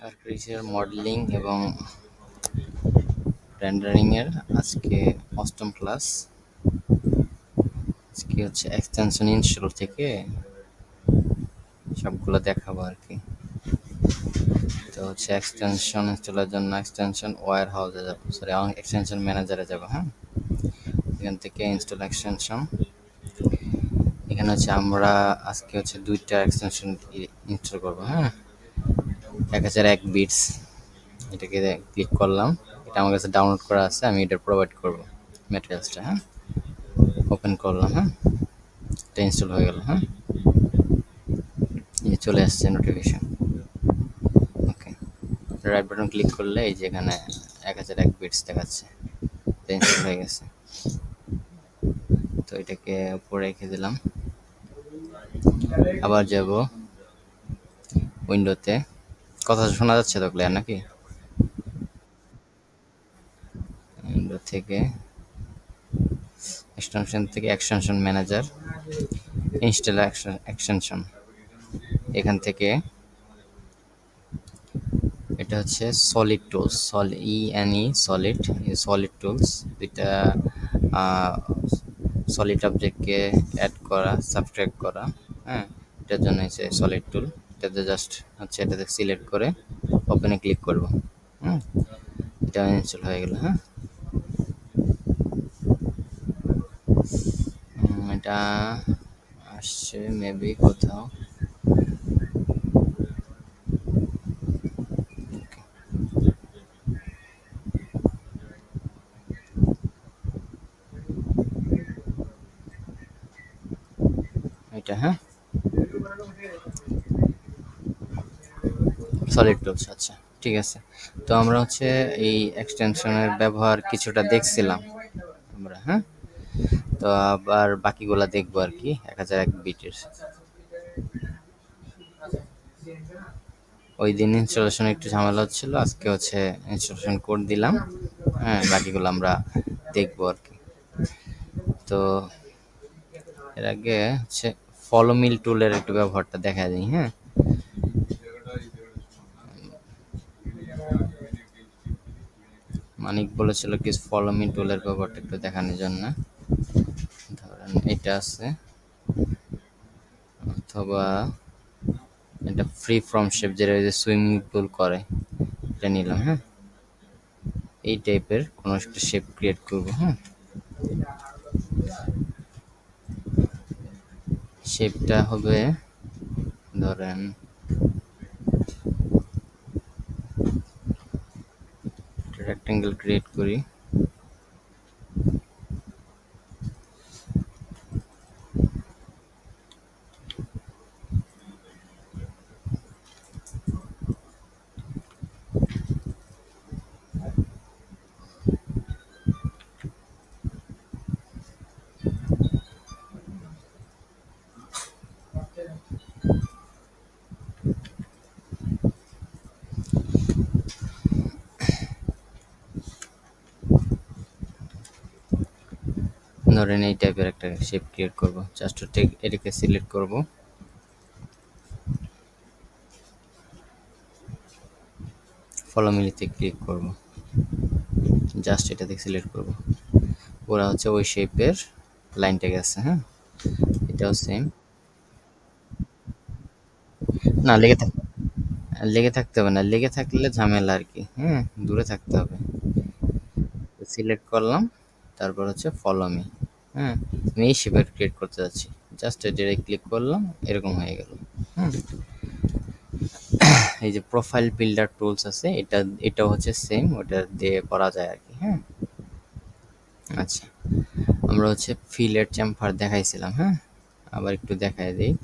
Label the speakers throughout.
Speaker 1: Architecture modelling এবং rendering এর আজকে 8ম ক্লাস। আজকে হচ্ছে এক্সটেনশন ইনস্টল থেকে সবগুলো দেখাবো আর কি। তো হচ্ছে এক্সটেনশন ইনস্টলের জন্য এক্সটেনশন ওয়্যার হাউসে যাবো, সরি এক্সটেনশন ম্যানেজারে যাবো। হ্যাঁ, এখান থেকে ইনস্টল এক্সটেনশন। এখানে হচ্ছে আমরা আজকে হচ্ছে 2টা এক্সটেনশন ইনস্টল করবো। হ্যাঁ, 1001 বিটস, এটাকে ক্লিক করলাম। এটা আমার কাছে ডাউনলোড করা আছে, আমি এটা প্রোভাইড করবো ম্যাটেরিয়ালসটা। হ্যাঁ, ওপেন করলাম। হ্যাঁ, এটা ইনস্টল হয়ে গেল। হ্যাঁ, এই চলে আসছে নোটিফিকেশন। ওকে, রাইট বাটন ক্লিক করলে এই যে এখানে 1001 বিটস দেখাচ্ছে, এটা ইনস্টল হয়ে গেছে। তো এটাকে উপরে রেখে দিলাম। আবার যাব উইন্ডোতে। কথা শোনা যাচ্ছে তো ক্লিয়ার নাকি? উইন্ডো থেকে এক্সটেনশন থেকে এক্সটেনশন ম্যানেজার, ইনস্টল এক্সটেনশন। এখান থেকে এটা হচ্ছে solid tools, solid solid tools. দুইটা সলিড অবজেক্টকে অ্যাড করা, সাবট্রাক্ট করা। হ্যাঁ, এটার জন্য হচ্ছে সলিড টুল। এটাতে জাস্ট হচ্ছে এটাতে সিলেক্ট করে ওপেনে ক্লিক করব। হুম, এটা ইনস্টল হয়ে গেল। হ্যাঁ, এটা আসছে মেবি কোথাও। এটা হ্যাঁ, সলিড টুলস। আচ্ছা, ঠিক আছে। তো আমরা হচ্ছে এই এক্সটেনশনের ব্যবহার কিছুটা দেখছিলাম আমরা। হ্যাঁ, তো আবার বাকিগুলা দেখবো আর কি। 1001 বিটের ওই দিন ইনস্টলেশন একটু ঝামেলা হচ্ছিল, আজকে হচ্ছে ইনস্টলেশন কোড দিলাম। হ্যাঁ, বাকিগুলো আমরা দেখবো আর কি। তো এর আগে হচ্ছে ফলো মিল টুলের একটু ব্যবহারটা দেখা দিই। হ্যাঁ, মানিক বলেছিল কি ফলো মি টুলের ব্যবহারটা একটু দেখানোর জন্য। ধরেন এটা আছে, অথবা এটা ফ্রি ফ্রম শেপ, যেটা যে সুইমিং পুল করে, এটা নিলাম। হ্যাঁ, এই টাইপের কোনো একটা শেপ ক্রিয়েট করব। হ্যাঁ, শেপটা হবে ধরেন রেক্টেঙ্গেল ক্রিয়েট করি। ধরেন এই টাইপের একটা শেপ ক্রিয়েট করব। জাস্ট এটাকে সিলেক্ট করব, ফলো মিলিতে ক্লিক করব, জাস্ট এটাতে সিলেক্ট করব। ওরা হচ্ছে ওই শেপের লাইনটা গেছে। হ্যাঁ, এটাও সেম। না, লেগে থাকতে হবে না, লেগে থাকলে ঝামেলা আর কি। হ্যাঁ, দূরে থাকতে হবে। সিলেক্ট করলাম, তারপর হচ্ছে ফলো মি। হ্যাঁ, আমি এই শেপের ক্রিয়েট করতে যাচ্ছি, জাস্ট ডিরেক্ট ক্লিক করলাম, এরকম হয়ে গেল। হুম, এই যে প্রোফাইল বিল্ডার টুলস আছে, এটাও হচ্ছে সেম, ওটা দিয়ে করা যায় আর কি। হ্যাঁ, আচ্ছা, আমরা হচ্ছে ফিলের চেম্বার দেখাইছিলাম। হ্যাঁ, আবার একটু দেখাই দিই।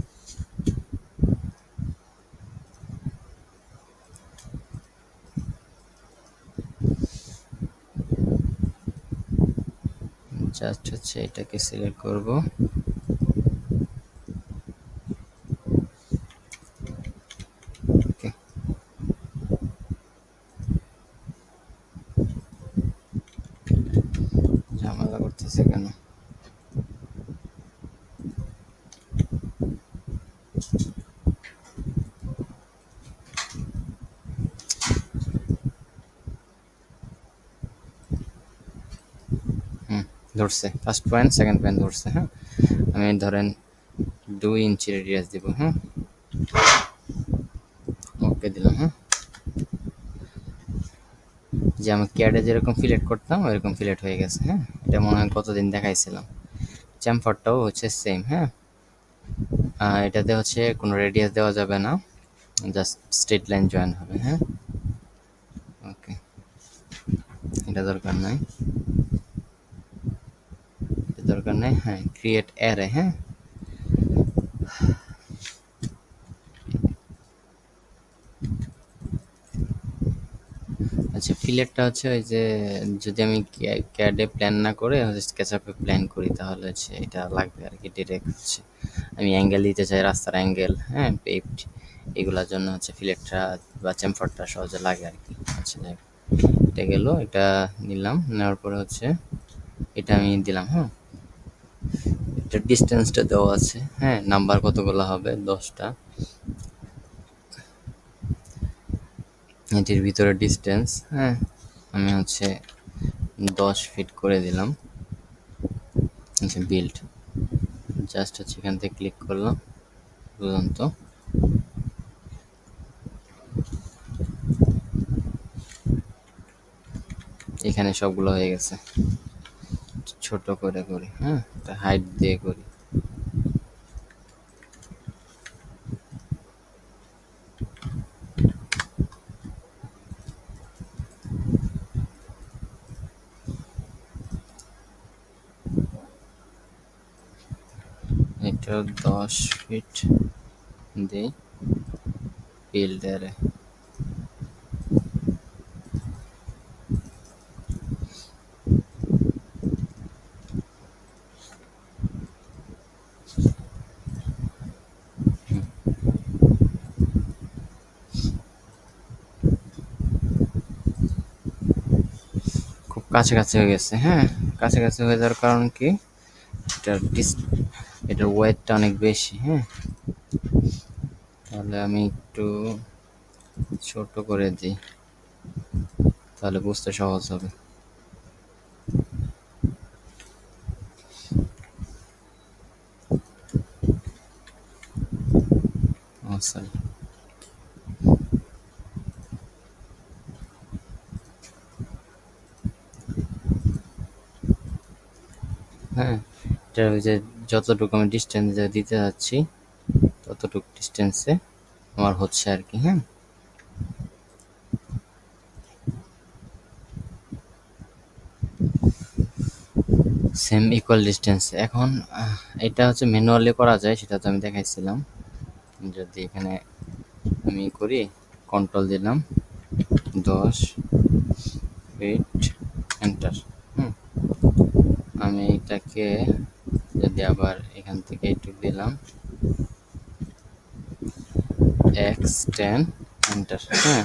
Speaker 1: জাস্ট হচ্ছে এটাকে সিলেক্ট করব, ওকে। ঝামেলা করতেছে কেন? ধরছে, ফার্স্ট পয়েন্ট সেকেন্ড পয়েন্ট ধরছে। হ্যাঁ, আমি ধরেন 2 ইঞ্চি রেডিয়াস দিব। হ্যাঁ, ওকে দিলাম। হ্যাঁ, যে আমি ক্যাডে যেরকম ফিলেট করতাম ওইরকম ফিলেট হয়ে গেছে। হ্যাঁ, এটা মনে হয় কতদিন দেখাইছিলাম। চ্যামফারটাও হচ্ছে সেম। হ্যাঁ, এটাতে হচ্ছে কোনো রেডিয়াস দেওয়া যাবে না, জাস্ট স্ট্রেট লাইন জয়েন হবে। হ্যাঁ, ওকে, এটা দরকার নাই, এটা দরকার নাই। হ্যাঁ, ক্রিয়েট অ্যারে। হ্যাঁ, আচ্ছা, ফিলেটটা হচ্ছে ওই যে যদি আমি ক্যাডে প্ল্যান না করে হচ্ছে স্কেচআপে প্ল্যান করি তাহলে হচ্ছে এটা লাগবে আর কি। ডিরেক্ট হচ্ছে আমি অ্যাঙ্গেল দিতে চাই, রাস্তার অ্যাঙ্গেল, হ্যাঁ, পেভড, এগুলোর জন্য হচ্ছে ফিলেটটা বা চেমফারটা সহজে লাগে আর কি। আচ্ছা, যাই হোক, এটা গেল, এটা নিলাম, নেওয়ার পরে হচ্ছে এটা আমি দিলাম। হ্যাঁ, এটা ডিস্টেন্সটা দেওয়া আছে। হ্যাঁ, নাম্বার কতগুলো হবে, 10টা। এটির ভিতরে ডিস্টেন্স, হ্যাঁ, আমি হচ্ছে 10 ফিট করে দিলাম। আচ্ছা, বিল্ড, জাস্ট হচ্ছে এখান থেকে ক্লিক করলাম পর্যন্ত। এখানে সবগুলো হয়ে গেছে। ছোট করে করি। হ্যাঁ, হাইট দিয়ে করি। এটা 10 ফিট দিই বিল্ডারে। খুব কাছাকাছি হয়ে গেছে। হ্যাঁ, কাছাকাছি হয়ে যাওয়ার কারণ কি, এটার এটার ওয়েটটা অনেক বেশি। হ্যাঁ, তাহলে আমি একটু ছোট করে দিই, তাহলে বুঝতে সহজ হবে। সরি, হ্যাঁ, এটা ওই যে যতটুকু আমি ডিস্টেন্স দিতে যাচ্ছি ততটুকু ডিস্টেন্সে আমার হচ্ছে আর কি। হ্যাঁ, সেম ইকুয়াল ডিস্টেন্স। এখন এটা হচ্ছে ম্যানুয়ালি করা যায়, সেটা তো আমি দেখাইছিলাম। যদি এখানে আমি করি, কন্ট্রোল দিলাম, 10 ফিট, এন্টার। হুম, আমি এটাকে যদি আবার এখান থেকে একটু দিলাম, এক্সটেন্ড, এন্টার। হ্যাঁ,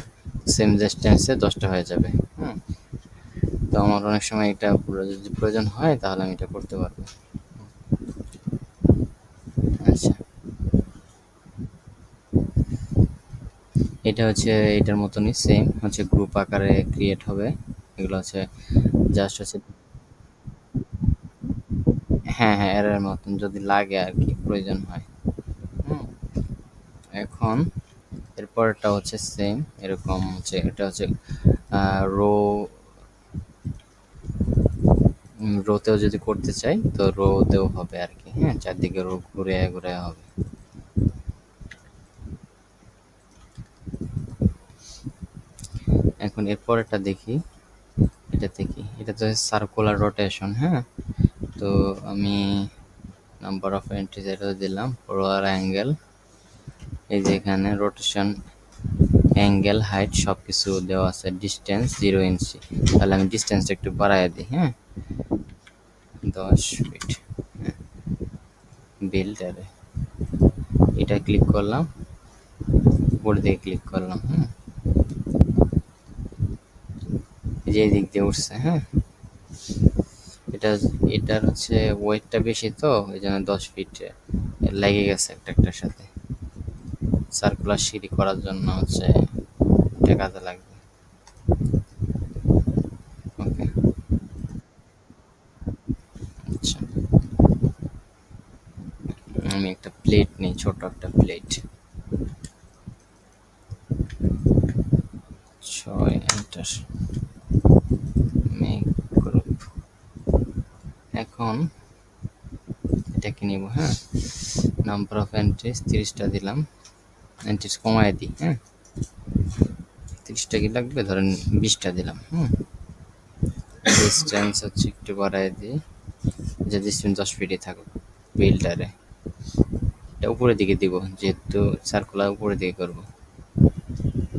Speaker 1: সেম ডিস্টেন্সে 10টা হয়ে যাবে। হুম, তো আমার অনেক সময় এটা যদি প্রয়োজন হয় তাহলে আমি এটা করতে পারবো। আচ্ছা, এটা হচ্ছে এটার মতনই সেম হচ্ছে গ্রুপ আকারে ক্রিয়েট হবে। এগুলো হচ্ছে জাস্ট হচ্ছে, হ্যাঁ হ্যাঁ, এর মতন যদি লাগে আর কি, প্রয়োজন হয়। হুম, এখন এরপরটা হচ্ছে সেম এরকম হচ্ছে, এটা হচ্ছে রো, রোতেও যদি করতে চাই তো রোতেও হবে আর কি। হ্যাঁ, চারদিকে রো ঘুরে ঘুরে হবে। এখন এরপরটা দেখি, এটা দেখি, এটা তো সার্কুলার রোটেশন। হ্যাঁ, তো আমি নাম্বার অফ এন্ট্রিজ এটা দিলাম, রোলার অ্যাঙ্গেল, এই যে এখানে রোটেশন অ্যাঙ্গেল হাইট সব কিছু দেওয়া আছে, ডিস্টেন্স 0 ইঞ্চি। তাহলে আমি ডিস্টেন্সটা একটু বাড়াই দিই। হ্যাঁ, 10 ফিট। হ্যাঁ, বিল্ডারে এটা ক্লিক করলাম, উপর দিয়ে ক্লিক করলাম। হ্যাঁ, যে দিক দিয়ে উঠছে। হ্যাঁ, এটা এটার হচ্ছে ওয়েটটা বেশি, তো এই জন্য 10 ফিট লেগে গেছে একটা একটার সাথে। সার্কুলার সিঁড়ি করার জন্য হচ্ছে এটা কাজে লাগবে। ওকে, আমি একটা প্লেট নিই, ছোট একটা প্লেট। 6 enter, make group. এখন এটাকে নিব, হ্যাঁ। নাম্বার অফ এন্ট্রিজ 30টা দিলাম, এন্ট্রিজ কমায় দিই, হ্যাঁ। 30টা কি লাগবে, ধরেন 20টা দিলাম, হুম। ডিস্টেন্স হচ্ছে একটু বাড়ায় দিই, যে ডিস্টেন্স 10 ফিটই থাকুক বিল্ডারে। এটা উপরের দিকে দিব, যেহেতু সার্কুলার উপরের দিকে করব,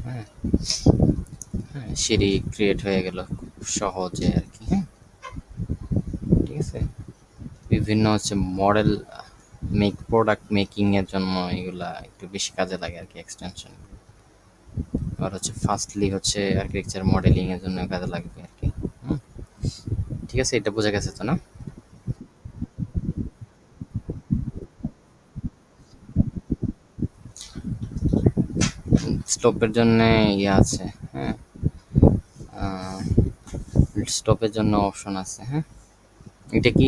Speaker 1: হ্যাঁ। হ্যাঁ, সিঁড়ি ক্রিয়েট হয়ে গেল খুব সহজে আর কি, হ্যাঁ। ঠিক আছে, বিভিন্ন হচ্ছে মডেল প্রোডাক্ট মেকিং এর জন্য এগুলা একটু বেশি কাজে লাগে আর কি এক্সটেনশন। আর হচ্ছে ফার্স্টলি হচ্ছে আর্কিটেকচার মডেলিং এর জন্য কাজে লাগবে আর কি, হুম। ঠিক আছে, এটা বোঝা গেছে তো না? স্টোপের জন্য ইয়ে আছে, হ্যাঁ। স্টোপের জন্য অপশন আছে, হ্যাঁ। এটা কি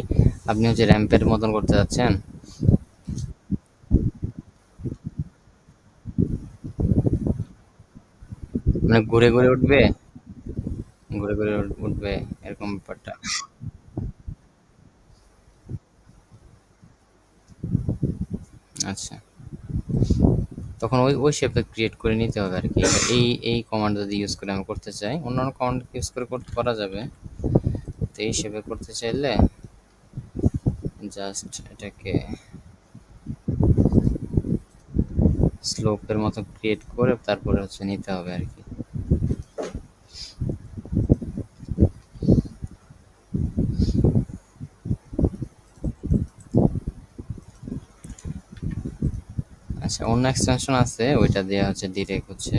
Speaker 1: আপনি হচ্ছে র্যাম্পের মতন করতে যাচ্ছেন? মানে ঘুরে ঘুরে উঠবে, ঘুরে ঘুরে উঠবে এরকম ব্যাপারটা। আচ্ছা, তখন ওই শেপে ক্রিয়েট করে নিতে হবে আর কি। এই কমান্ড যদি ইউজ করে আমি করতে চাই, অন্যান্য কমান্ড ইউজ করে করা যাবে। তো এই শেপে করতে চাইলে জাস্ট এটাকে স্লোপের মতো ক্রিয়েট করে তারপরে হচ্ছে নিতে হবে আর কি। আচ্ছা, অন্য এক্সটেনশন আছে, ওইটা দিয়ে হচ্ছে ডিরেক্ট হচ্ছে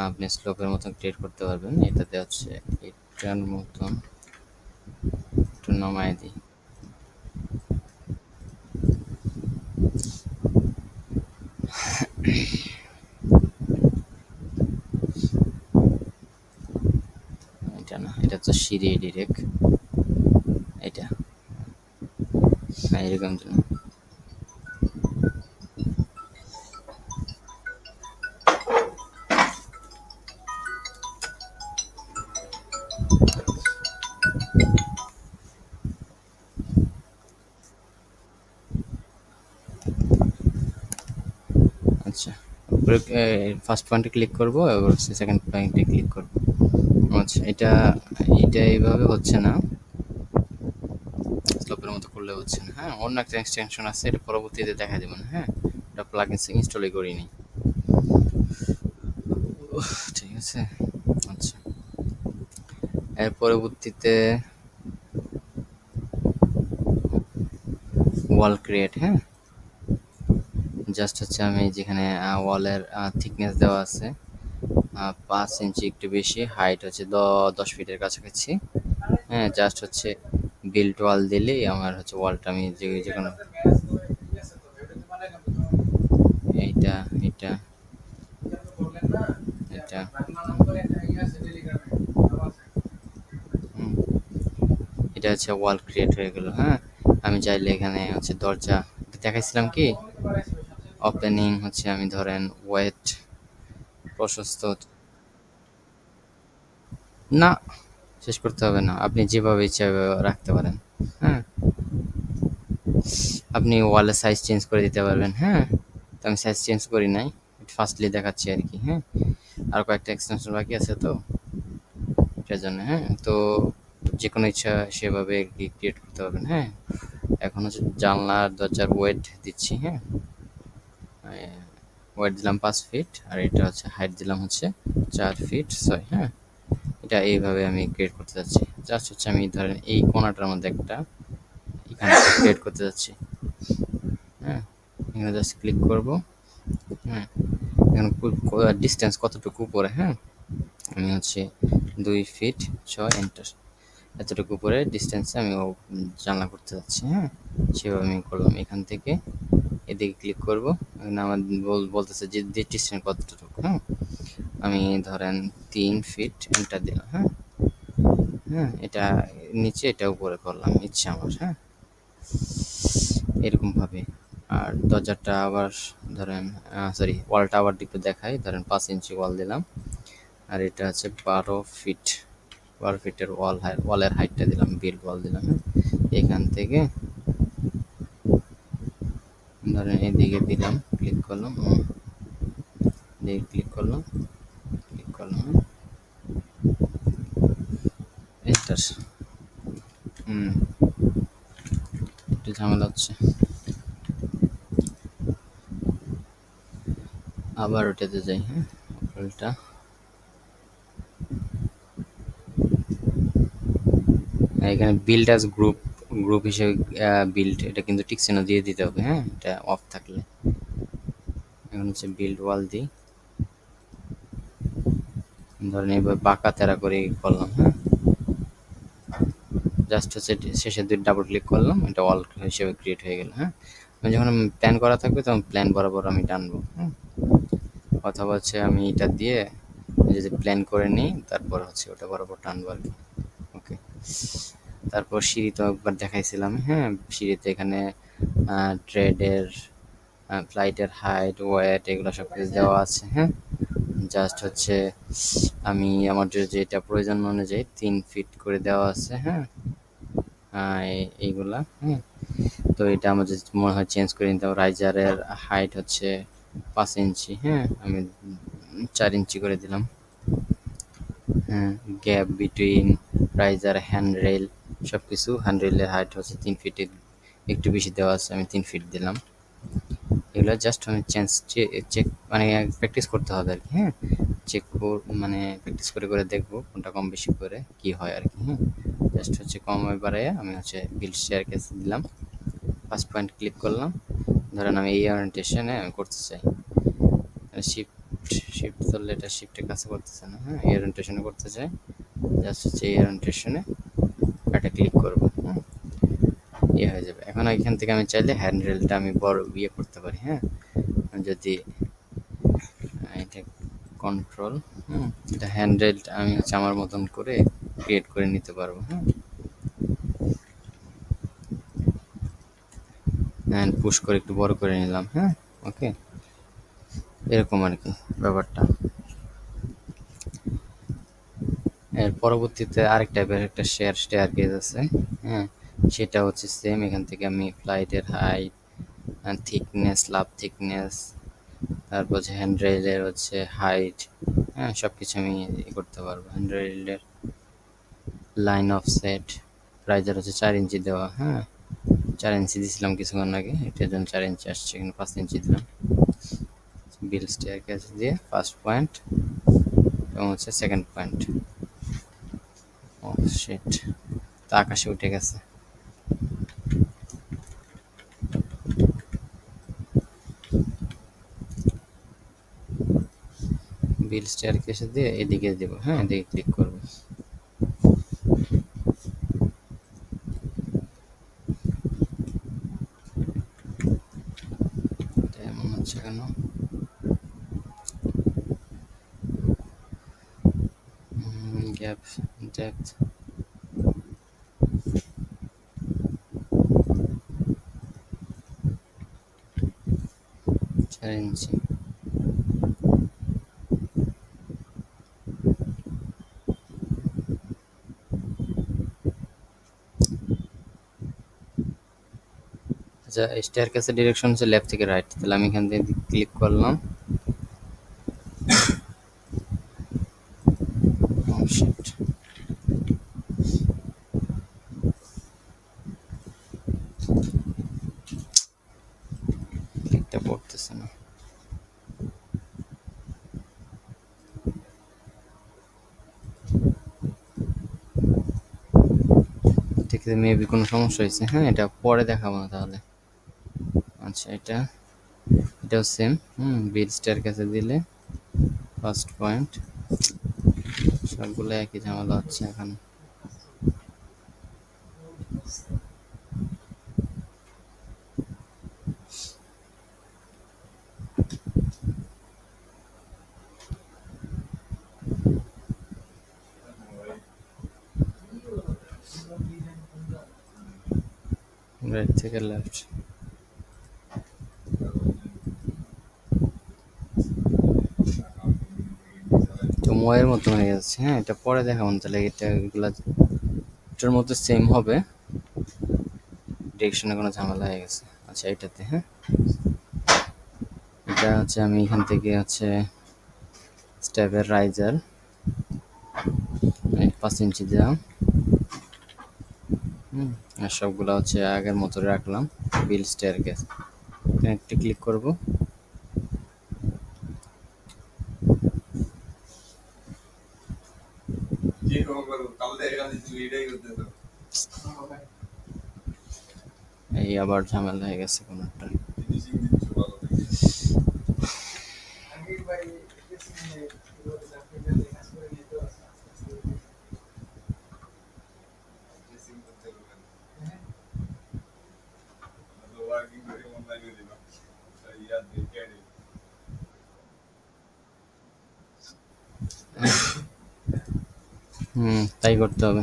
Speaker 1: আপনি স্লোপের মতন ক্রিয়েট করতে পারবেন। এটাতে হচ্ছে এটার মতন একটু নামায় দিই। এটা না, এটা তো সিঁড়ি ডিরেক্ট, এটা এরকম। আচ্ছা, ফার্স্ট পয়েন্টে ক্লিক করবো, এবার হচ্ছে সেকেন্ড পয়েন্টে ক্লিক করবো। আচ্ছা, এটা এটা এইভাবে হচ্ছে না, স্লোপের মতো করলে হচ্ছে না, হ্যাঁ। অন্য একটা এক্সটেনশন আছে, এটা পরবর্তীতে দেখা দেবেন, হ্যাঁ। এটা প্লাগইনস ইনস্টলই করিনি। ঠিক আছে, আচ্ছা। এর পরবর্তীতে ওয়াল ক্রিয়েট, হ্যাঁ। জাস্ট হচ্ছে আমি যেখানে ওয়ালের থিকনেস দেওয়া আছে 5 ইঞ্চি একটু বেশি, হাইট হচ্ছে 10 ফিটের কাছাকাছি, হ্যাঁ। জাস্ট হচ্ছে বিল্ট ওয়াল দিলেই আমার হচ্ছে ওয়ালটা আমি যে কোনো এইটা এটা এটা হুম, এটা হচ্ছে ওয়াল ক্রিয়েট হয়ে গেল, হ্যাঁ। আমি চাইলে এখানে হচ্ছে দরজা দেখাইছিলাম কি, ওপেনিং হচ্ছে আমি ধরেন ওয়েট প্রশস্ত, না শেষ করতে হবে না, আপনি যেভাবে ইচ্ছা রাখতে পারেন, হ্যাঁ। আপনি ওয়ালের সাইজ চেঞ্জ করে দিতে পারবেন, হ্যাঁ। তো আমি সাইজ চেঞ্জ করি নাই, ফার্স্টলি দেখাচ্ছি আর কি, হ্যাঁ। আর কয়েকটা এক্সটেনশন বাকি আছে তো এটার জন্য, হ্যাঁ। তো যে কোনো ইচ্ছা সেভাবে কি ক্রিয়েট করতে পারবেন, হ্যাঁ। এখন হচ্ছে জানলার দরজার ওয়েট দিচ্ছি, হ্যাঁ। ওয়েট দিলাম 5 ফিট, আর এটা হচ্ছে হাইট দিলাম হচ্ছে 4 ফিট 6, হ্যাঁ। এটা এইভাবে আমি ক্রিয়েট করতে যাচ্ছি। জাস্ট হচ্ছে আমি ধরেন এই কোণাটার মধ্যে একটা এখানে ক্রিয়েট করতে যাচ্ছি, হ্যাঁ। এখানে জাস্ট ক্লিক করব, হ্যাঁ। এখানে ডিস্টেন্স কতটুকু উপরে, হ্যাঁ। আমি হচ্ছে 2 ফিট 6 এন্টার, এতটুকু উপরে ডিস্টেন্সে আমি জানলা করতে যাচ্ছি, হ্যাঁ। সেভাবে আমি করলাম। এখান থেকে এদিকে ক্লিক করব, এখানে আমার বলতেছে যে ডিস্টেন্স কতটুকু, হ্যাঁ। আমি ধরেন 3 ফিট এন্টার দিলাম, হ্যাঁ। হ্যাঁ, এটা নিচে এটা উপরে করলাম ইচ্ছা আমার, হ্যাঁ। এরকম ভাবে আর দরজাটা আবার ধরেন সরি ওয়ালটা আবার একটু দেখাই, ধরেন 5 ইঞ্চি ওয়াল দিলাম, আর এটা হচ্ছে 12 ফিট, 12 ফিটের ওয়ালের হাইটটা দিলাম, বিল্ড ওয়াল দিলাম। হ্যাঁ, এখান থেকে ধরেন এদিকে দিলাম, ক্লিক করলাম, ক্লিক করলাম, ক্লিক করলাম, এন্টার। একটু ঝামেলা হচ্ছে, আবার ওটাতে যাই। হ্যাঁ, ওটা এখানে বিল্ড অ্যাজ গ্রুপ, গ্রুপ হিসেবে বিল্ড, এটা কিন্তু টিক চিহ্ন দিয়ে দিতে হবে। হ্যাঁ, এটা অফ থাকলে। এখন হচ্ছে বিল্ড ওয়াল দিই, ধরেন এইভাবে বাঁকা তেরা করে করলাম। হ্যাঁ, জাস্ট হচ্ছে শেষে দুই ডাবল ক্লিক করলাম, এটা ওয়াল হিসেবে ক্রিয়েট হয়ে গেল। হ্যাঁ, যখন প্ল্যান করা থাকবে তখন প্ল্যান বরাবর আমি টানবো। হ্যাঁ, অথবা হচ্ছে আমি এটা দিয়ে যদি প্ল্যান করে নিই তারপর হচ্ছে ওটা বরাবর টানবো আর কি। ওকে, তারপর সিঁড়ি তো একবার দেখাইছিলাম। হ্যাঁ, সিঁড়িতে এখানে ট্রেডের, ফ্লাইটের হাইট, ওয়েট, এগুলো সব কিছু দেওয়া আছে। হ্যাঁ, জাস্ট হচ্ছে আমি আমার যেটা প্রয়োজন অনুযায়ী 3 ফিট করে দেওয়া আছে। হ্যাঁ, এইগুলা। হ্যাঁ, তো এটা আমার যদি মনে হয় চেঞ্জ করে নিতে হবে। রাইজারের হাইট হচ্ছে 5 ইঞ্চি। হ্যাঁ, আমি 4 ইঞ্চি করে দিলাম। হ্যাঁ, gap between raiser hand rail সব কিছু, হ্যান্ড রেলের হাইট হচ্ছে 3 ফিটের একটু বেশি দেওয়া আছে, আমি 3 ফিট দিলাম। এগুলো জাস্ট আমি চেক মানে প্র্যাকটিস করতে হবে আর কি। হ্যাঁ, মানে প্র্যাকটিস করে করে দেখবো কোনটা কম বেশি করে কি হয় আর কি। হ্যাঁ, জাস্ট হচ্ছে কমে বাড়াইয়া আমি হচ্ছে বিল্ড শেয়ার কেস দিলাম, ফার্স্ট পয়েন্ট ক্লিক করলাম। ধরেন আমি এই ওরিয়েন্টেশনে আমি করতে চাই, শিফট শিফট ধরলে এটা শিফটের কাছে করতেছে না। হ্যাঁ, এই ওরিয়েন্টেশনে করতে চাই, জাস্ট হচ্ছে এই ওরিয়েন্টেশনে এটা ক্লিক করবো। হ্যাঁ, ইয়ে হয়ে যাবে। এখন এখান থেকে আমি চাইলে হ্যান্ডরেলটা আমি বড় ইয়ে করতে পারি। হ্যাঁ, যদি এটা কন্ট্রোল, এটা হ্যান্ডরেলটা আমি হচ্ছে আমার মতন করে ক্রিয়েট করে নিতে পারবো। হ্যাঁ, পুশ করে একটু বড় করে নিলাম। হ্যাঁ, ওকে, এরকম আর কি ব্যাপারটা। এর পরবর্তীতে আরেক টাইপের একটা স্টেয়ার কেস আছে। হ্যাঁ, সেটা হচ্ছে সেম, এখান থেকে আমি ফ্লাইটের হাইট, থিকনেস, লাভ থিকনেস, তারপর হচ্ছে হ্যান্ডরেলের হচ্ছে হাইট, হ্যাঁ, সব কিছু আমি করতে পারবো। হ্যান্ডরেলের লাইন অফ সেট, রাইজার হচ্ছে 4 ইঞ্চি দেওয়া। হ্যাঁ, 4 ইঞ্চি দিয়েছিলাম কিছুক্ষণ আগে, এটার জন্য 4 ইঞ্চি আসছে, এখানে 5 ইঞ্চি দিলাম। বিল স্টেয়ার কেস দিয়ে ফার্স্ট পয়েন্ট এবং হচ্ছে সেকেন্ড পয়েন্ট। ও শিট, তা আকাশে উঠে গেছে। বিল স্টেয়ার কেসে দিয়ে এদিকে দেবো। হ্যাঁ, এদিকে ক্লিক করবো। এমন হচ্ছে কেন? গ্যাপ ডেপথ, 4 ইঞ্চি। আচ্ছা, স্টেয়ার কেসের ডিরেকশন হচ্ছে লেফট থেকে রাইট, তাহলে আমি এখান থেকে ক্লিক করলাম। Oh shit, ক্লিকটা পড়তেছে না। ঠিক আছে, মেবি কোনো সমস্যা হয়েছে। হ্যাঁ, এটা পরে দেখাবো না তাহলে। আচ্ছা, এটাও সেম। বিল স্টেয়ার কেসে দিলে ফার্স্ট পয়েন্ট, সবগুলো একই ঝামেলা হচ্ছে এখন। রাইট থেকে লেফট। ওয়াইয়ের মতো হয়ে যাচ্ছে। হ্যাঁ, এটা পরে দেখাবো তাহলে। এগুলা এটার মধ্যে সেম হবে, ডিরেকশনে কোনো ঝামেলা হয়ে গেছে। আচ্ছা, এটাতে হ্যাঁ, এটা হচ্ছে আমি এখান থেকে হচ্ছে স্টেপের রাইজার 5 ইঞ্চি দিলাম। আর সবগুলো হচ্ছে আগের মতো রাখলাম। বিল স্টেয়ারকেস একটা ক্লিক করব। এই আবার ঝামেলা হয়ে গেছে কোনো একটা। তাই করতে হবে।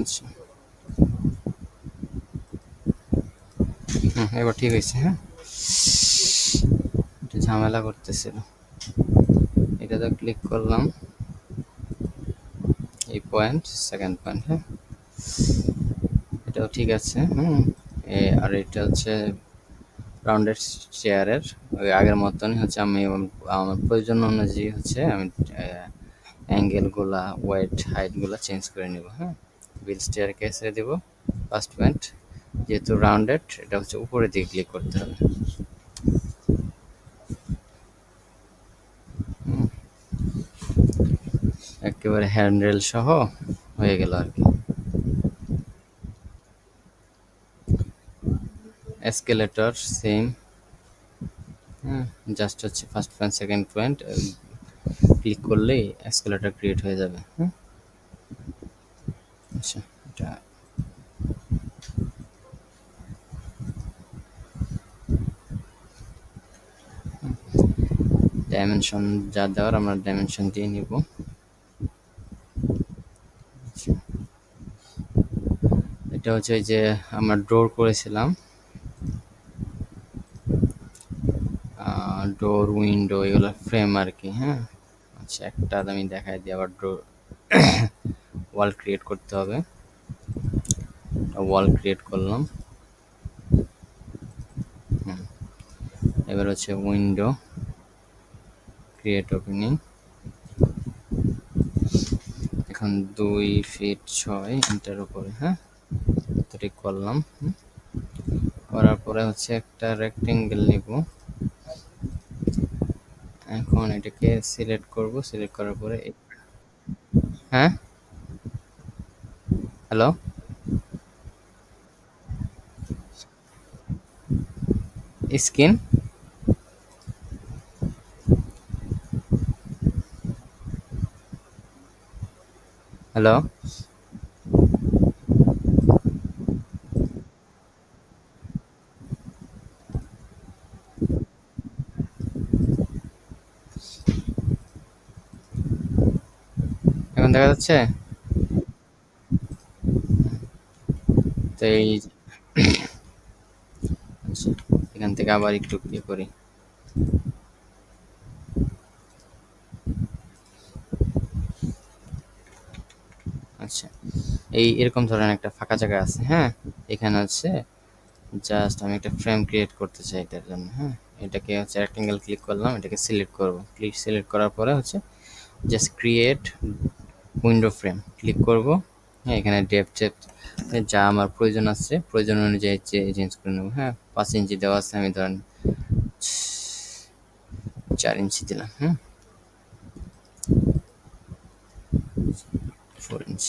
Speaker 1: আচ্ছা, এবার ঠিক হয়েছে। হ্যাঁ, একটু ঝামেলা করতেছিল। এটাতে ক্লিক করলাম, এই পয়েন্ট, সেকেন্ড পয়েন্ট। হ্যাঁ, এটাও ঠিক আছে। আর এটা হচ্ছে রাউন্ডেড চেয়ারের ওই আগের মতনই হচ্ছে। আমি আমার প্রয়োজন অনুযায়ী হচ্ছে আমি অ্যাঙ্গেলগুলা, ওয়েট, হাইটগুলো চেঞ্জ করে নেব। হ্যাঁ, বিল স্টেয়ার কেসে দেব ফার্স্ট পয়েন্ট, যেহেতু রাউন্ডেড এটা হচ্ছে উপরের দিকে ক্লিক করতে হবে। একেবারে হ্যান্ডরেল সহ হয়ে গেল আর কি। Escalator same. জাস্ট হচ্ছে first point, second point click করলেই এসকেলেটর ক্রিয়েট হয়ে যাবে। আচ্ছা, এটা ডাইমেনশন যা দেওয়ার আমরা ডাইমেনশন দিয়ে নিব। এটা হচ্ছে ওই যে আমরা ডোর করেছিলাম, ডোর, উইন্ডো, এগুলো ফ্রেম আর কি। হ্যাঁ, আচ্ছা, একটা আমি দেখাই দিই। আবার ডোর ওয়াল ক্রিয়েট করতে হবে। ওয়াল ক্রিয়েট করলাম। এবার হচ্ছে উইন্ডো, ক্রিয়েট ওপেনিং। এখন 2 ফিট 6 ইঞ্চের উপরে। হ্যাঁ, তো ঠিক করলাম। করার পরে হচ্ছে একটা রেক্টেঙ্গেল নিব। এখন এটাকে সিলেক্ট করব। সিলেক্ট করার পরে হ্যাঁ, হ্যালো, স্ক্রিন, হ্যালো, এখন দেখা যাচ্ছে? তো এই আচ্ছা, এখান থেকে আবার একটু ইয়ে করি। আচ্ছা, এই এরকম ধরনের একটা ফাঁকা জায়গা আছে। হ্যাঁ, এখানে হচ্ছে জাস্ট আমি একটা ফ্রেম ক্রিয়েট করতে চাই এটার জন্য। হ্যাঁ, এটাকে হচ্ছে রেক্টেঙ্গেল ক্লিক করলাম, এটাকে সিলেক্ট করব। ক্লিক সিলেক্ট করার পরে হচ্ছে just create window frame click করব। হ্যাঁ, এখানে ডেপথ যা আমার প্রয়োজন আছে প্রয়োজন অনুযায়ী চেঞ্জ করে নেব। হ্যাঁ, 5 ইঞ্চি দেওয়া আছে, আমি ধরেন 4 ইঞ্চি দিলাম। 4 ইঞ্চি।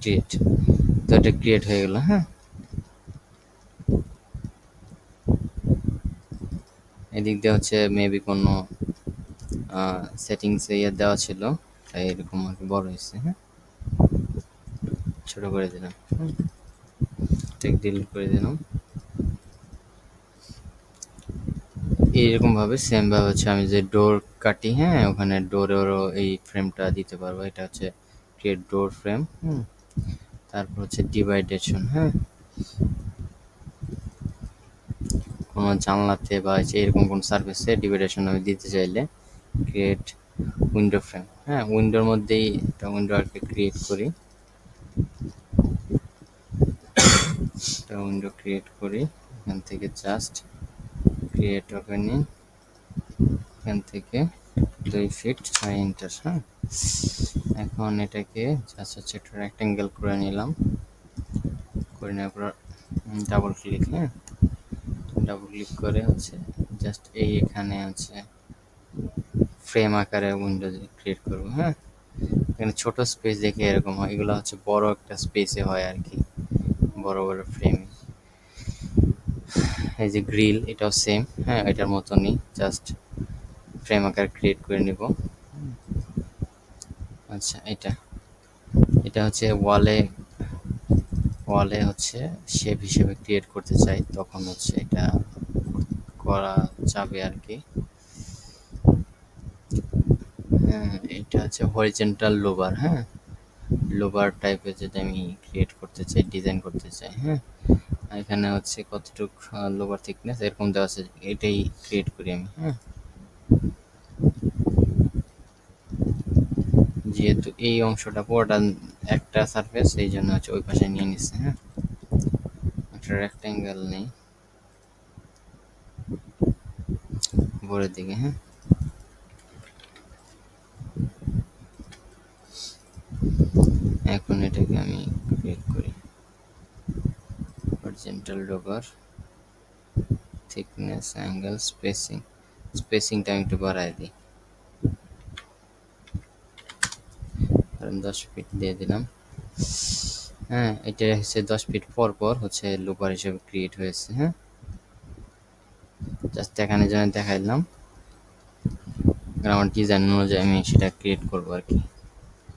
Speaker 1: ক্রিয়েট। তো এটা ক্রিয়েট হয়ে গেল। হ্যাঁ, এদিক দিয়ে হচ্ছে মেবি কোনো সেটিংস ইয়ে দেওয়া ছিল, তাই এরকম আর কি বড় হয়েছে। হ্যাঁ, ছোট করে দিলাম। টেক ডিলিট করে দিলাম। এইরকম ভাবে সেম ভাবে হচ্ছে আমি যে ডোর কাটি, হ্যাঁ, ওখানে ডোরেরও এই ফ্রেমটা দিতে পারবো। এটা হচ্ছে ক্রিয়েট ডোর ফ্রেম। তারপর হচ্ছে ডিভাইডেশন। হ্যাঁ, কোনো জানলাতে বা এরকম কোনো সার্ফেসে ডিভাইডেশন আমি দিতে চাইলে ক্রিয়েট উইন্ডো ফ্রেম। হ্যাঁ, উইন্ডোর মধ্যেই একটা উইন্ডো আর কি ক্রিয়েট করি। একটা উইন্ডো ক্রিয়েট করি, এখান থেকে জাস্ট ক্রিয়েট ওপেনিং, এখান থেকে 2 ফিট 6 ইঞ্চাস। হ্যাঁ, এখন এটাকে জাস্ট হচ্ছে একটা রেক্টেঙ্গেল করে নিলাম। করে নেওয়ার পর ডাবল ক্লিক। হ্যাঁ, ডাবল ক্লিক করে হচ্ছে জাস্ট এখানে আছে ফ্রেম আকারে উইন্ডো ক্রিয়েট করবো। হ্যাঁ, এখানে ছোট স্পেস দেখে এরকম হয়, এগুলো হচ্ছে বড় একটা স্পেসে হয় আর কি, বড় বড় ফ্রেম। এই যে গ্রিল, এটাও সেম। হ্যাঁ, এটার মতনই জাস্ট ফ্রেম আকার ক্রিয়েট করে নিব। আচ্ছা, এটা এটা হচ্ছে ওয়ালে ওয়ালে হচ্ছে শেপ হিসেবে ক্রিয়েট করতে চাই, তখন হচ্ছে এটা করা যাবে আর কি। হ্যাঁ, এটা হচ্ছে হরিজেন্টাল লোবার। হ্যাঁ, লোবার টাইপের যদি আমি ক্রিয়েট করতে চাই, ডিজাইন করতে চাই। হ্যাঁ, এখানে হচ্ছে কতটুক লোবার থিকনেস এরকম দেওয়া আছে, এটাই ক্রিয়েট করি আমি। হ্যাঁ, যেহেতু এই অংশটা পুরোটা একটা সারফেস, এই জন্য হচ্ছে ওই পাশে নিয়ে নিচ্ছে। হ্যাঁ, একটা রেক্টেঙ্গেল নেই উপরের দিকে। হ্যাঁ, এখন এটাকে আমি ক্রিয়েট করি হরিজন্টাল লোবার, থিকনেস, অ্যাঙ্গেল, স্পেসিংটা আমি একটু বাড়াই দিই, কারণ 10 ফিট দিয়ে দিলাম। হ্যাঁ, এটা হচ্ছে 10 ফিট পর পর হচ্ছে লুপার হিসেবে ক্রিয়েট হয়েছে। হ্যাঁ, জাস্ট এখানে যেন দেখাইলাম, আমার ডিজাইন অনুযায়ী আমি সেটা ক্রিয়েট করবো আর কি,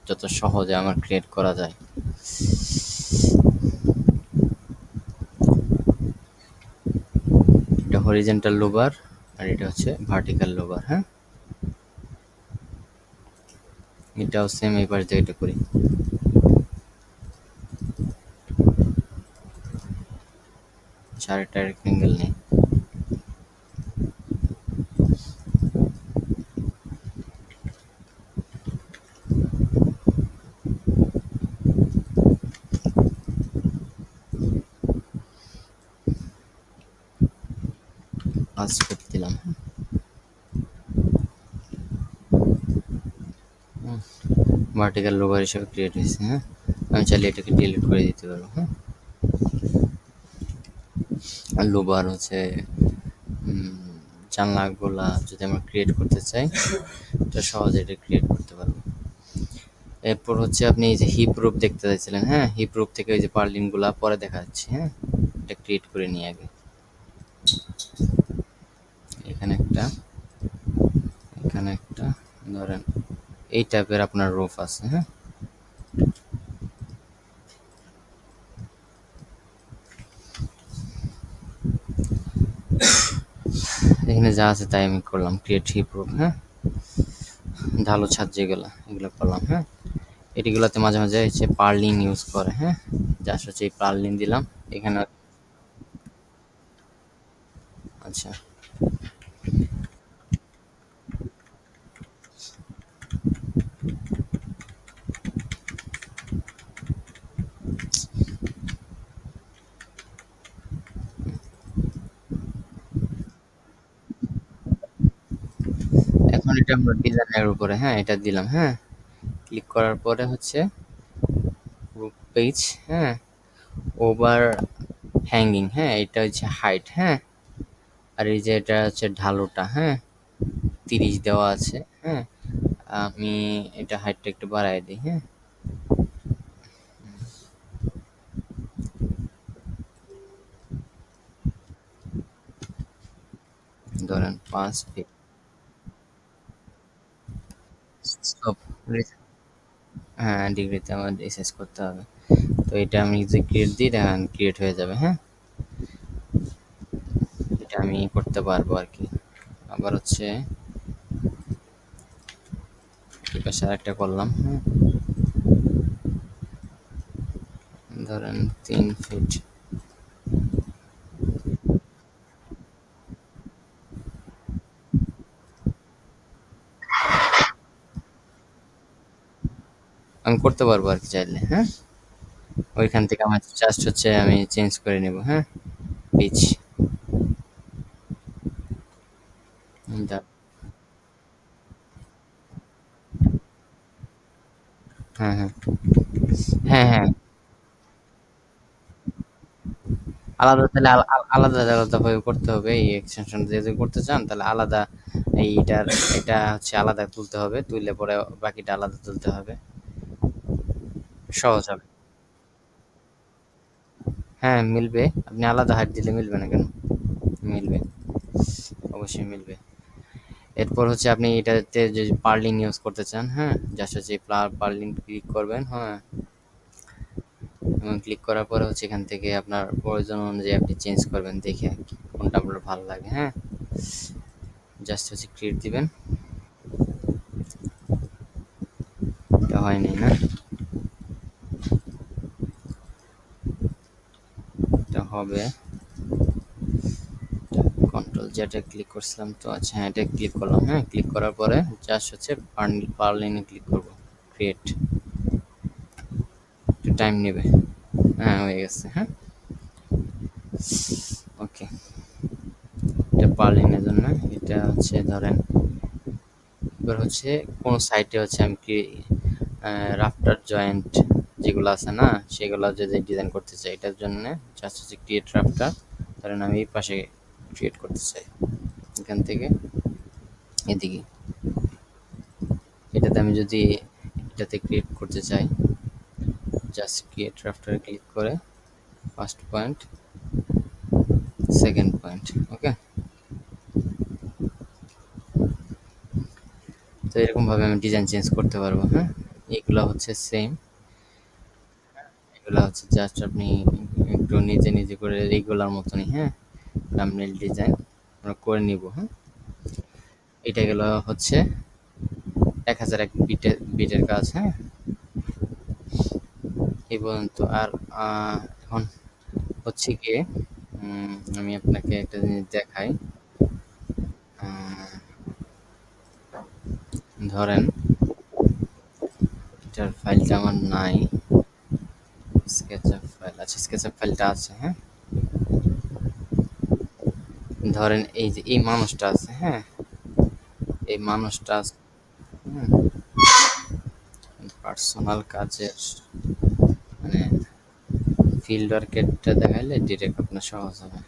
Speaker 1: যত সহজে আমার ক্রিয়েট করা যায়। এটা হরিজন্টাল লোবার আর এটা হচ্ছে ভার্টিক্যাল লোবার। হ্যাঁ, এটাও সেম, এই পাশ দিয়ে এটা করি। চারটা রেক্টেঙ্গেল নেই। পাঁচ ফিট দিলাম। ভার্টিক্যাল লোবার হিসেবে ক্রিয়েট হয়েছে। হ্যাঁ, আমি চাইলে এটাকে ডিলিট করে দিতে পারবো। হ্যাঁ, আর লোবার হচ্ছে জানলাগুলা যদি আমরা ক্রিয়েট করতে চাই, এটা সহজে এটা ক্রিয়েট করতে পারবো। এরপর হচ্ছে আপনি এই যে হিপ রুপ দেখতে চাইছিলেন। হ্যাঁ, হিপ রুপ থেকে ওই যে পার্লিনগুলা পরে দেখা যাচ্ছে। হ্যাঁ, এটা ক্রিয়েট করে নিই আগে। এখানে একটা, এখানে একটা, ধরেন এই টাইপের আপনার রুফ আছে। হ্যাঁ, এখানে যা আছে তাই আমি করলাম, ক্রিয়েট হিপ রুফ। হ্যাঁ, ঢালু ছাদ যেগুলো, এগুলো করলাম। হ্যাঁ, এটিগুলোতে মাঝে মাঝে হচ্ছে পার্লিন ইউজ করে। হ্যাঁ, জাস্ট হচ্ছে এই পার্লিন দিলাম এখানে। আচ্ছা, এখন এটা আমরা ডিজাইনের উপরে, হ্যাঁ, এটা দিলাম। হ্যাঁ, ক্লিক করার পরে হচ্ছে রুফ পেজ। হ্যাঁ, ওভার হ্যাঙ্গিং। হ্যাঁ, এটা হচ্ছে হাইট। হ্যাঁ, আর এই যে এটা হচ্ছে ঢালুটা। হ্যাঁ, 30 দেওয়া আছে। হ্যাঁ, আমি এটা হাইটটা একটু বাড়াই দিই। হ্যাঁ, ধরেন 5 ফিট। সব হ্যাঁ, ডিগ্রিতে আমার রিসার্চ করতে হবে। তো এটা আমি যে ক্রিয়েট দিই দেখেন ক্রিয়েট হয়ে যাবে। হ্যাঁ, এটা আমি করতে পারবো আর কি। আবার হচ্ছে এই পাশে আরেকটা করলাম। হ্যাঁ, ধরেন 3 ফিট। আমি করতে পারবো আর কি চাইলে। হ্যাঁ, ওইখান থেকে আমার জাস্ট হচ্ছে আমি চেঞ্জ করে নেব। হ্যাঁ, পিচ। হ্যাঁ, হ্যাঁ, হ্যাঁ, হ্যাঁ, আলাদা তাহলে আলাদা আলাদা ভাবে করতে হবে। এই এক্সটেনশন যদি করতে চান তাহলে আলাদা এইটার এটা হচ্ছে আলাদা তুলতে হবে, তুললে পরে বাকিটা আলাদা তুলতে হবে, সহজ হবে। হ্যাঁ, মিলবে। আপনি আলাদা হাইট দিলে মিলবে না কেন? মিলবে, অবশ্যই মিলবে। এরপর হচ্ছে আপনি এটাতে যদি পার্লিং ইউজ করতে চান, হ্যাঁ, জাস্ট হচ্ছে পার্লিং ক্লিক করবেন। হ্যাঁ, এবং ক্লিক করার পরে হচ্ছে এখান থেকে আপনার প্রয়োজন অনুযায়ী আপনি চেঞ্জ করবেন দেখে আর কি, কোনটা আপনার ভালো লাগে। হ্যাঁ, জাস্ট হচ্ছে ক্রিয়েট দিবেন। এটা হয়নি না? এটা হবে। কন্ট্রোল জেডে ক্লিক করছিলাম তো, আচ্ছা হ্যাঁ, এটা ক্লিক করলাম। হ্যাঁ, ক্লিক করার পরে জাস্ট হচ্ছে পার্লিনে ক্লিক করব, ক্রিয়েট। একটু টাইম নেবে। হ্যাঁ, হয়ে গেছে। হ্যাঁ, ওকে। এটা পার্লিনের জন্য। এটা হচ্ছে ধরেন এবার হচ্ছে কোন সাইটে হচ্ছে আমি কি রাফটার জয়েন্ট যেগুলো আছে না, সেগুলো যদি ডিজাইন করতে চাই এটার জন্য জাস্ট হচ্ছে ক্রিয়েট রাফটার। ধরেন আমি এই পাশে ক্রিয়েট করতে চাই, এখান থেকে এদিকে। এটাতে আমি যদি এটাতে ক্রিয়েট করতে চাই, জাস্ট ক্রিয়েট রাফটারে ক্লিক করে ফার্স্ট পয়েন্ট, সেকেন্ড পয়েন্ট। ওকে, তো এরকম ভাবে আমি ডিজাইন চেঞ্জ করতে পারবো। হ্যাঁ, এগুলো হচ্ছে সেম। এগুলো হচ্ছে জাস্ট আপনি একটু নিজে নিজে করে রেগুলার মতনই। হ্যাঁ, থাম্বনেল ডিজাইন আমরা করে নিব। হ্যাঁ, এটা গেল হচ্ছে 1001 বিটের কাজ। হ্যাঁ, এই পর্যন্ত। আর এখন হচ্ছে গিয়ে আমি আপনাকে একটা জিনিস দেখাই। ধরেন এটার ফাইলটা আমার নাই, স্কেচআপ ফাইল। আচ্ছা, স্কেচআপ ফাইলটা আছে। হ্যাঁ, ধরেন এই যে এই মানুষটা আছে। হ্যাঁ, এই মানুষটা আছে। হুম, পার্সোনাল কাজের মানে ফিল্ড ওয়ার্কেরটা দেখাইলে ডিরেক্ট আপনার সহজ হবে।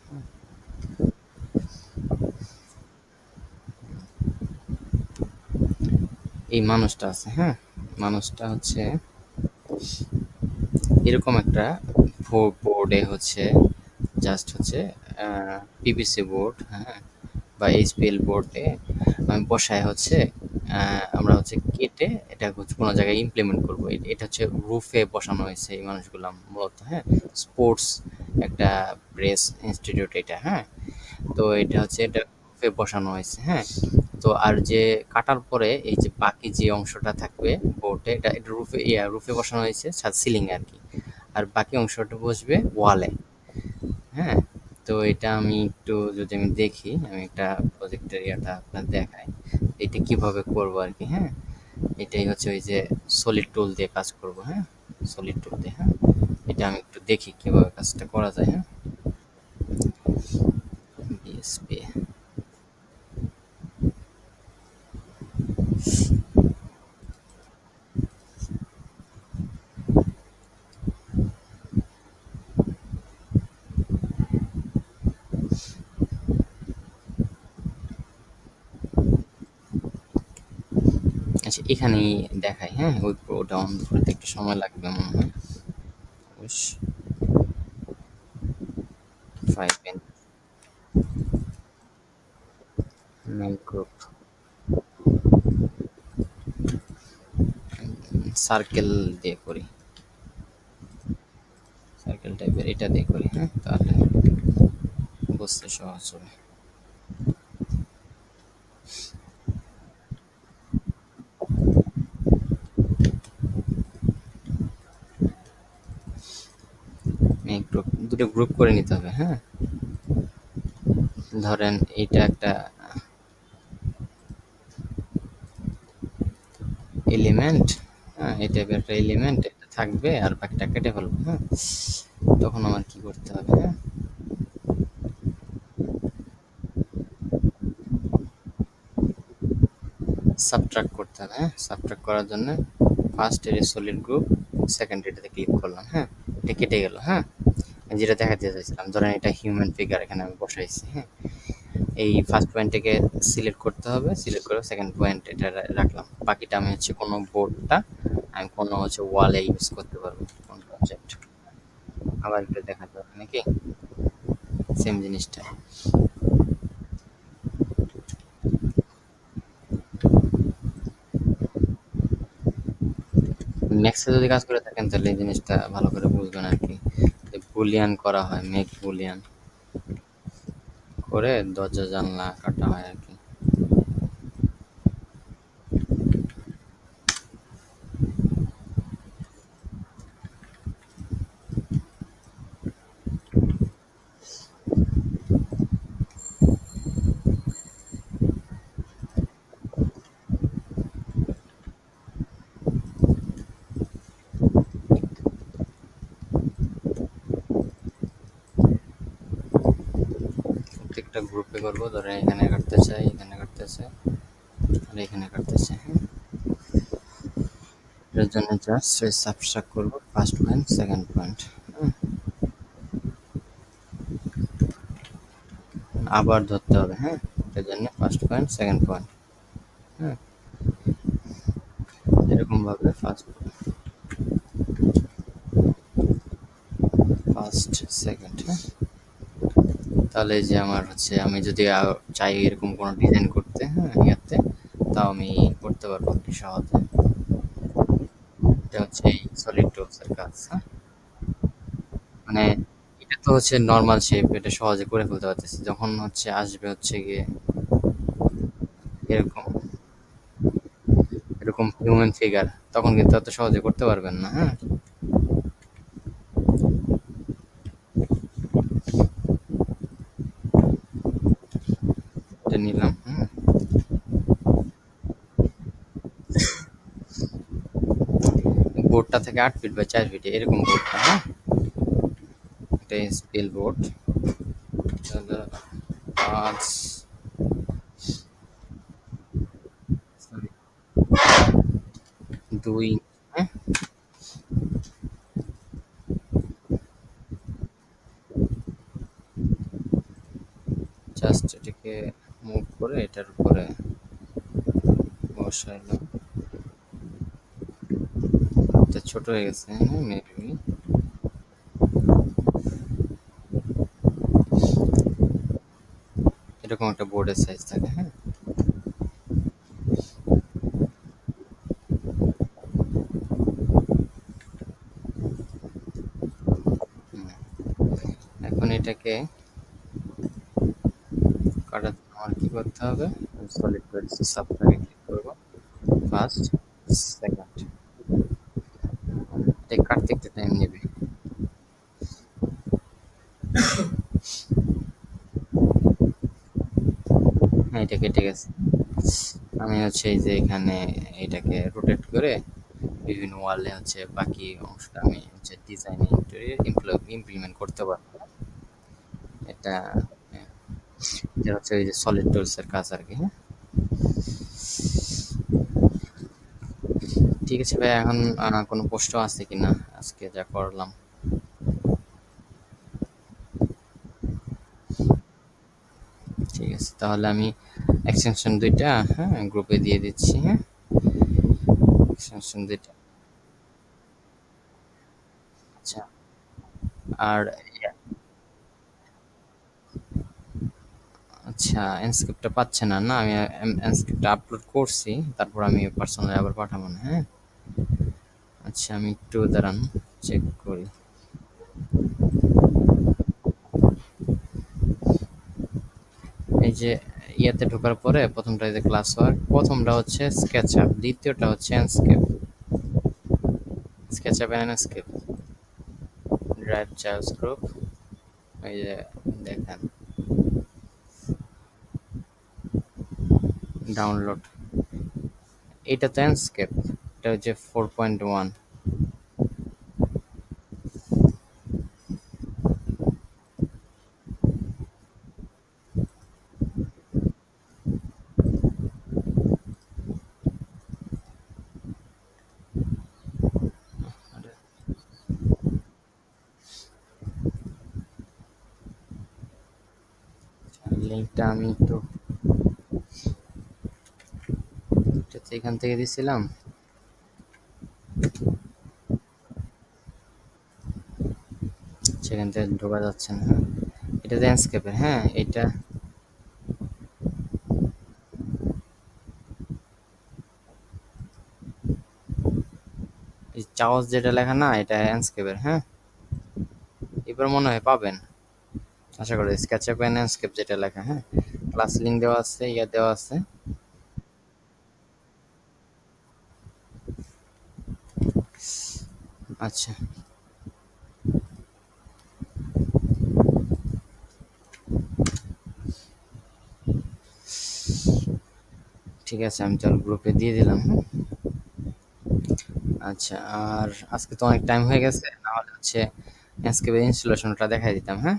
Speaker 1: এই মানুষটা আছে। হ্যাঁ, মানুষটা হচ্ছে এরকম একটা বোর্ডে হচ্ছে জাস্ট হচ্ছে পিভিসি বোর্ড, হ্যাঁ, বা এইচপিএল বোর্ডে আমি বসায় হচ্ছে আমরা হচ্ছে কেটে এটা হচ্ছে কোনো জায়গায় ইমপ্লিমেন্ট করবো। এটা হচ্ছে রুফে বসানো হয়েছে এই মানুষগুলা মূলত। হ্যাঁ, স্পোর্টস একটা প্রেস ইনস্টিটিউট এটা। হ্যাঁ, তো এটা হচ্ছে এটা রুফে বসানো হয়েছে। হ্যাঁ, তো আর যে কাটার পরে এই যে বাকি যে অংশটা থাকবে বোর্ডে, এটা রুফে রুফে বসানো হয়েছে, ছাদ সিলিং আর কি। আর বাকি অংশটা বসবে ওয়ালে। হ্যাঁ, তো এটা আমি একটু যদি আমি দেখি, আমি একটা প্রজেক্টের ইয়াটা আপনার দেখাই এটা কিভাবে করব আর কি। হ্যাঁ, এটাই হচ্ছে ওই যে সলিড টুল দিয়ে কাজ করব। হ্যাঁ, সলিড টুল দিয়ে। হ্যাঁ, এটা আমি একটু দেখি কিভাবে কাজটা করা যায়। হ্যাঁ, বিএসপি। আচ্ছা, এখানেই দেখাই। হ্যাঁ, ওটা অন করতে একটু সময় লাগবে মনে হয়। বেশ, 5 পেন। মেক গ্রুপ সার্কেল দিয়ে করি, সার্কেল টাইপের এটা দিয়ে করি, হ্যাঁ তাহলে বুঝতে সহজ হবে। মেক গ্রুপ দুটো গ্রুপ করে নিতে হবে, হ্যাঁ ধরেন এটা একটা এলিমেন্ট, হ্যাঁ এই টাইপের একটা এলিমেন্ট এটা থাকবে আর বাকিটা কেটে ফেলবো, হ্যাঁ তখন আমার কি করতে হবে, হ্যাঁ সাবট্রাক্ট করতে হবে, হ্যাঁ সাবট্রাক্ট করার জন্য ফার্স্ট এর সলিড গ্রুপ, সেকেন্ড এটাতে ক্লিক করলাম, হ্যাঁ এটা কেটে গেল, হ্যাঁ যেটা দেখাতে চাইছিলাম ধরেন এটা হিউম্যান ফিগার এখানে আমি বসাইছি, হ্যাঁ এই ফার্স্ট পয়েন্টটাকে সিলেক্ট করতে হবে, সিলেক্ট করে সেকেন্ড পয়েন্ট এটা রাখলাম, বাকিটা আমি হচ্ছে কোনো বোর্ডটা আমি কোনো হচ্ছে ওয়ালে ইউজ করতে পারবো কোন প্রজেক্ট, আবার একটু দেখাতে হবে নাকি সেম জিনিসটা। ম্যাক্সে যদি কাজ করে থাকেন তাহলে এই জিনিসটা ভালো করে বুঝবেন আর কি, বুলিয়ান করা হয়, মেক বুলিয়ান করে দরজা জানলা কাটা হয় আর কি। প্রত্যেকটা গ্রুপে করবো, ধরেন এখানে কাটতে চাই, এখানে কাটতে চাই আর এখানে কাটতে চাই, হ্যাঁ এটার জন্য জাস্ট সাবট্রাক্ট করবো ফার্স্ট পয়েন্ট সেকেন্ড পয়েন্ট, আবার ধরতে হবে, হ্যাঁ এটার জন্য ফার্স্ট পয়েন্ট সেকেন্ড পয়েন্ট, হ্যাঁ এরকম ভাবে ফার্স্ট ফার্স্ট সেকেন্ড, হ্যাঁ তাহলে যে আমার হচ্ছে আমি যদি চাই এরকম কোনো ডিজাইন করতে, হ্যাঁ ইয়াতে তাও আমি করতে পারবো কি সহজে। এটা হচ্ছে এই সলিড টুলস এর কাজ, হ্যাঁ মানে এটা তো হচ্ছে নর্মাল শেপ, এটা সহজে করে ফেলতে পারতেছি, যখন হচ্ছে আসবে হচ্ছে গিয়ে এরকম এরকম হিউম্যান ফিগার তখন কিন্তু এত সহজে করতে পারবেন না, হ্যাঁ এটা নিলাম, হুম বোর্ডটা থেকে 8 ফিট বা 4 ফিট এরকম বোর্ডটা, হ্যাঁ এটা স্পিল বোর্ড, তাহলে 5 সরি 2, হ্যাঁ জাস্ট এটাকে মুভ করে এটার উপরে বসাইলাম, এটা ছোট হয়ে গেছে, হ্যাঁ মেবি এরকম একটা বোর্ডের সাইজ থাকে, হ্যাঁ হুম। এখন এটাকে কাটার জন্য আমার কি করতে হবে, সলিড পেন্সিল সাবটাকে ক্লিক করবো ফার্স্ট সেকেন্ড, এটা কাটতে একটু টাইম নেবে, হ্যাঁ এটা কেটে গেছে। আমি হচ্ছে এই যে এখানে এটাকে রোটেট করে বিভিন্ন ওয়ালে হচ্ছে বাকি অংশটা আমি হচ্ছে ডিজাইন ইমপ্লিমেন্ট করতে পারবো, এটা হ্যাঁ, এটা হচ্ছে এই যে সলিড টুলস এর কাজ আর কি, হ্যাঁ ঠিক আছে ভাই, এখন কোনো প্রশ্ন আছে কিনা আজকে যা করলাম। ঠিক আছে তাহলে আমি এক্সটেনশন দুইটা হ্যাঁ গ্রুপে দিয়ে দিচ্ছি, হ্যাঁ এক্সটেনশন দুইটা, আচ্ছা আর আচ্ছা, এনস্ক্রিপ্টটা পাচ্ছে না, না আমি এনস্ক্রিপ্টটা আপলোড করছি, তারপর আমি পার্সোনালি আবার পাঠাবো না, হ্যাঁ। আচ্ছা, আমি একটু দাঁড়ান, চেক করি। এই যে ইয়াতে ঢোকার পরে প্রথমটা এই যে ক্লাস ওয়ার্ক, প্রথমটা হচ্ছে স্কেচআপ, দ্বিতীয়টা হচ্ছে Enscape. SketchUp and Enscape, drive charge group, এই যে দেখেন ডাউনলোড, এটা তো এনস্কেপ, এটা হচ্ছে 4.1। লিঙ্কটা আমি একটু এখান থেকে দিছিলাম। সেখান থেকে ঢোকা যাচ্ছে না, হ্যাঁ। এটা ল্যান্ডস্কেপের, হ্যাঁ এটা এই চাওয়াজ যেটা লেখা না, এটা ল্যান্ডস্কেপের, হ্যাঁ। এবার মনে হয় পাবেন, আশা করি স্কেচআপ এন্ড ল্যান্ডস্কেপ যেটা লেখা, হ্যাঁ। ক্লাস লিঙ্ক দেওয়া আছে, ইয়া দেওয়া আছে। আচ্ছা, ঠিক আছে, আমি তাহলে গ্রুপে দিয়ে দিলাম, হ্যাঁ। আচ্ছা, আর আজকে তো অনেক টাইম হয়ে গেছে, নাহলে হচ্ছে ল্যান্ডস্কেপের ইনস্টলেশনটা দেখাই দিতাম, হ্যাঁ।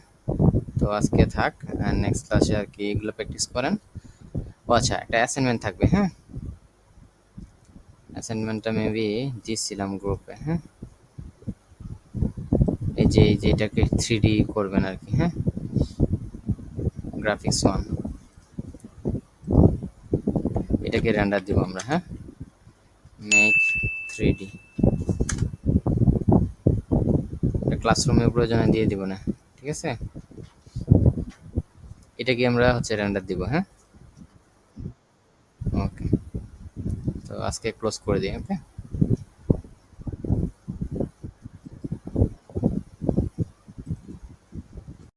Speaker 1: তো আজকে থাক, নেক্সট ক্লাসে আর কি এগুলো প্র্যাকটিস করেন। ও আচ্ছা, একটা অ্যাসাইনমেন্ট থাকবে, হ্যাঁ। অ্যাসাইনমেন্টটা মেবি দিয়েছিলাম গ্রুপে, হ্যাঁ। এই যে এটাকে 3D করবেন আর কি, হ্যাঁ। গ্রাফিক্স ওয়ান, এটাকে রেন্ডার দিব আমরা, হ্যাঁ। মেক 3D, এটা ক্লাসরুমের প্রয়োজনে দিয়ে দিব না, ঠিক আছে। এটাকে আমরা হচ্ছে রেন্ডার দিব, হ্যাঁ। ওকে, তো আজকে ক্লোজ করে দিই, ওকে।